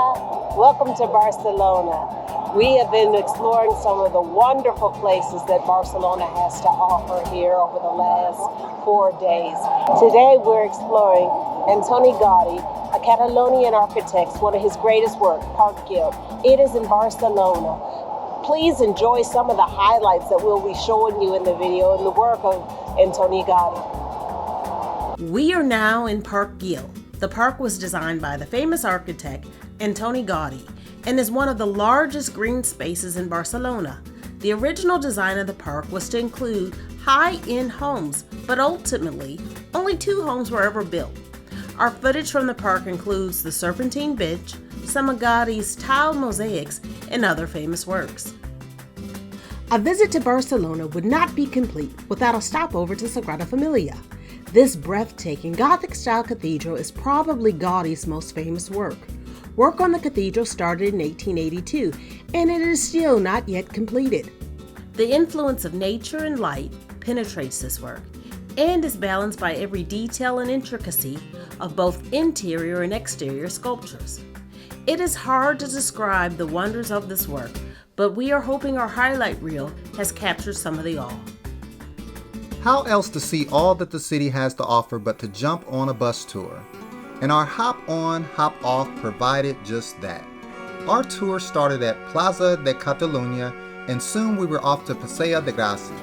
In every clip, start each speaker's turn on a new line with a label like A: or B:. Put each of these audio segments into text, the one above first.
A: Welcome to Barcelona. We have been exploring some of the wonderful places that Barcelona has to offer here over the last 4 days. Today we're exploring Antoni Gaudí, a Catalonian architect, one of his greatest work, Park Güell. It is in Barcelona. Please enjoy some of the highlights that we'll be showing you in the video in the work of Antoni Gaudí.
B: We are now in Park Güell. The park was designed by the famous architect Antoni Gaudí and is one of the largest green spaces in Barcelona. The original design of the park was to include high-end homes, but ultimately, only 2 homes were ever built. Our footage from the park includes the Serpentine Bench, some of Gaudí's tile mosaics, and other famous works. A visit to Barcelona would not be complete without a stopover to Sagrada Familia. This breathtaking Gothic-style cathedral is probably Gaudí's most famous work. Work on the cathedral started in 1882, and it is still not yet completed. The influence of nature and light penetrates this work, and is balanced by every detail and intricacy of both interior and exterior sculptures. It is hard to describe the wonders of this work, but we are hoping our highlight reel has captured some of the awe.
C: How else to see all that the city has to offer but to jump on a bus tour? And our hop on, hop off provided just that. Our tour started at Plaza de Catalunya, and soon we were off to Paseo de Gracia,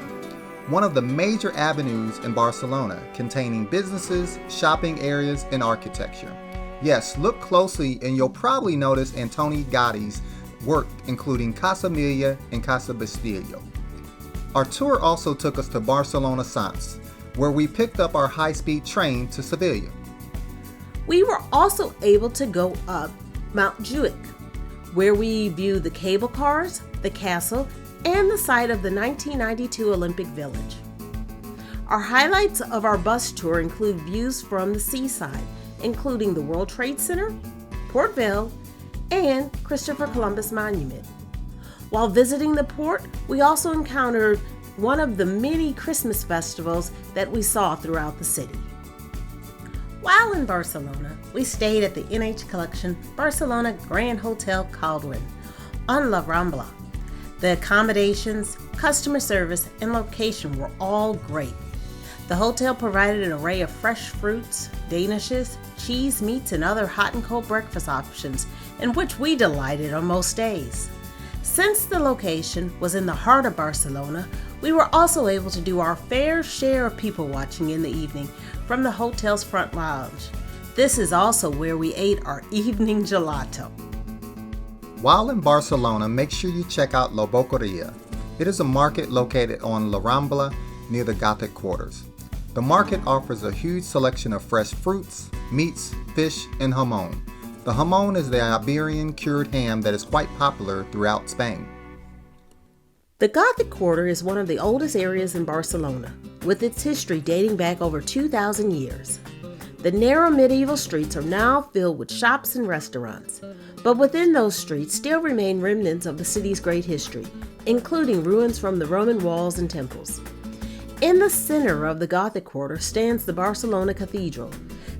C: one of the major avenues in Barcelona, containing businesses, shopping areas, and architecture. Yes, look closely and you'll probably notice Antoni Gaudí's work, including Casa Milla and Casa Bastillo. Our tour also took us to Barcelona Sants, where we picked up our high-speed train to Seville.
B: We were also able to go up Mount Juic, where we viewed the cable cars, the castle, and the site of the 1992 Olympic Village. Our highlights of our bus tour include views from the seaside, including the World Trade Center, Port Vell, and Christopher Columbus Monument. While visiting the port, we also encountered one of the many Christmas festivals that we saw throughout the city. While in Barcelona, we stayed at the NH Collection Barcelona Grand Hotel Caldwell on La Rambla. The accommodations, customer service, and location were all great. The hotel provided an array of fresh fruits, danishes, cheese, meats, and other hot and cold breakfast options, in which we delighted on most days. Since the location was in the heart of Barcelona, we were also able to do our fair share of people watching in the evening from the hotel's front lounge. This is also where we ate our evening gelato.
C: While in Barcelona, make sure you check out La Boqueria. It is a market located on La Rambla near the Gothic quarters. The market offers a huge selection of fresh fruits, meats, fish, and jamón. The jamón is the Iberian cured ham that is quite popular throughout Spain.
B: The Gothic Quarter is one of the oldest areas in Barcelona, with its history dating back over 2,000 years. The narrow medieval streets are now filled with shops and restaurants, but within those streets still remain remnants of the city's great history, including ruins from the Roman walls and temples. In the center of the Gothic Quarter stands the Barcelona Cathedral,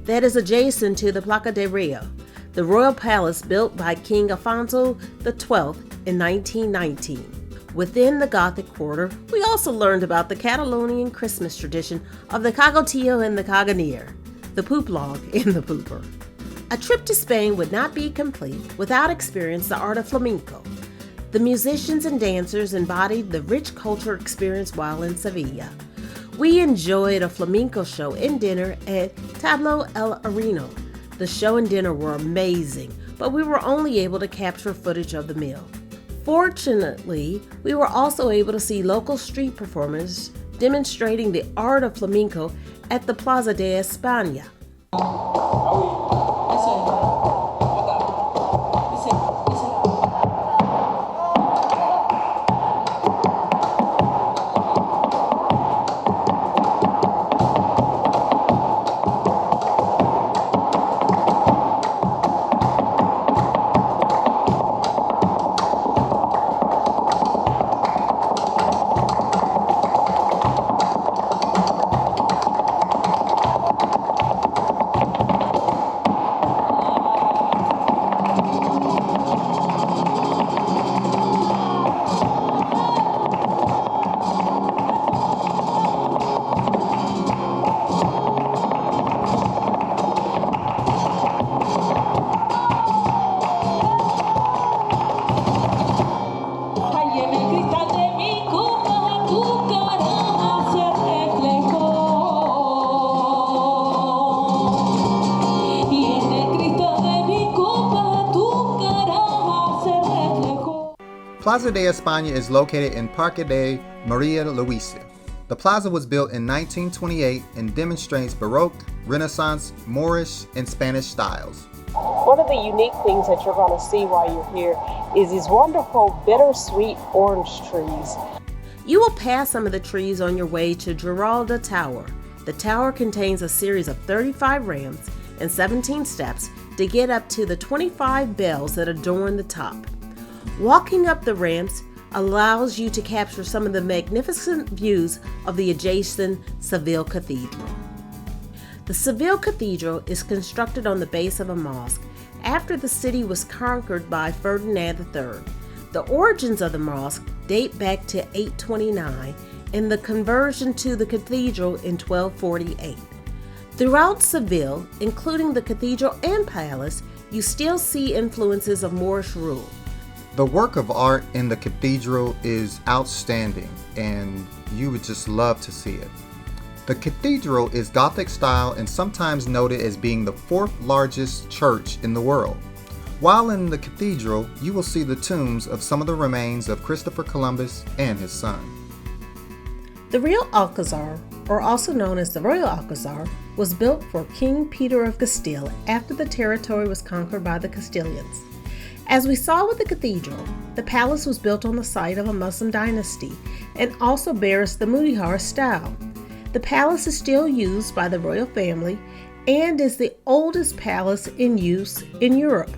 B: that is adjacent to the Plaza de Rio, the royal palace built by King Alfonso XII in 1919. Within the Gothic Quarter, we also learned about the Catalonian Christmas tradition of the cagotillo and the caganer, the poop log and the pooper. A trip to Spain would not be complete without experiencing the art of flamenco. The musicians and dancers embodied the rich culture experience while in Sevilla. We enjoyed a flamenco show and dinner at Tablo El Areno. The show and dinner were amazing, but we were only able to capture footage of the meal. Fortunately, we were also able to see local street performers demonstrating the art of flamenco at the Plaza de España.
C: Plaza de España is located in Parque de Maria Luisa. The plaza was built in 1928 and demonstrates Baroque, Renaissance, Moorish, and Spanish styles.
A: One of the unique things that you're going to see while you're here is these wonderful bittersweet orange trees.
B: You will pass some of the trees on your way to Giralda Tower. The tower contains a series of 35 ramps and 17 steps to get up to the 25 bells that adorn the top. Walking up the ramps allows you to capture some of the magnificent views of the adjacent Seville Cathedral. The Seville Cathedral is constructed on the base of a mosque after the city was conquered by Ferdinand III. The origins of the mosque date back to 829 and the conversion to the cathedral in 1248. Throughout Seville, including the cathedral and palace, you still see influences of Moorish rule.
C: The work of art in the cathedral is outstanding, and you would just love to see it. The cathedral is Gothic style and sometimes noted as being the fourth largest church in the world. While in the cathedral, you will see the tombs of some of the remains of Christopher Columbus and his son.
B: The real Alcazar, or also known as the Royal Alcazar, was built for King Peter of Castile after the territory was conquered by the Castilians. As we saw with the cathedral, the palace was built on the site of a Muslim dynasty and also bears the Mudéjar style. The palace is still used by the royal family and is the oldest palace in use in Europe.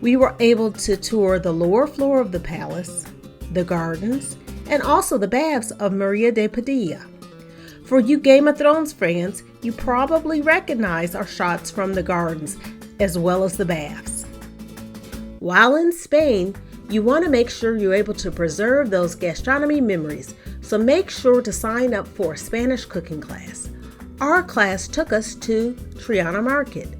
B: We were able to tour the lower floor of the palace, the gardens, and also the baths of Maria de Padilla. For you Game of Thrones fans, you probably recognize our shots from the gardens as well as the baths. While in Spain, you want to make sure you're able to preserve those gastronomy memories, so make sure to sign up for a Spanish cooking class. Our class took us to Triana Market.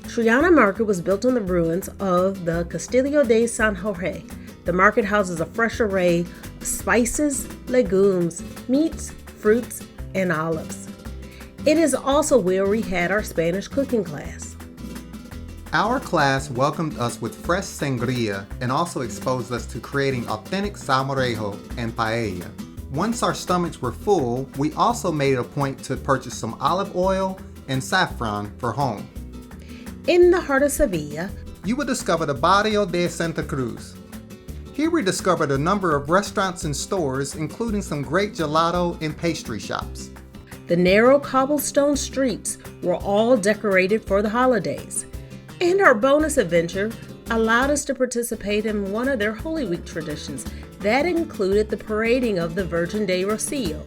B: Triana Market was built on the ruins of the Castillo de San Jorge. The market houses a fresh array of spices, legumes, meats, fruits, and olives. It is also where we had our Spanish cooking class.
C: Our class welcomed us with fresh sangria and also exposed us to creating authentic salmorejo and paella. Once our stomachs were full, we also made it a point to purchase some olive oil and saffron for home.
B: In the heart of Seville,
C: you will discover the Barrio de Santa Cruz. Here we discovered a number of restaurants and stores, including some great gelato and pastry shops.
B: The narrow cobblestone streets were all decorated for the holidays. And our bonus adventure allowed us to participate in one of their Holy Week traditions that included the parading of the Virgin de Rocio.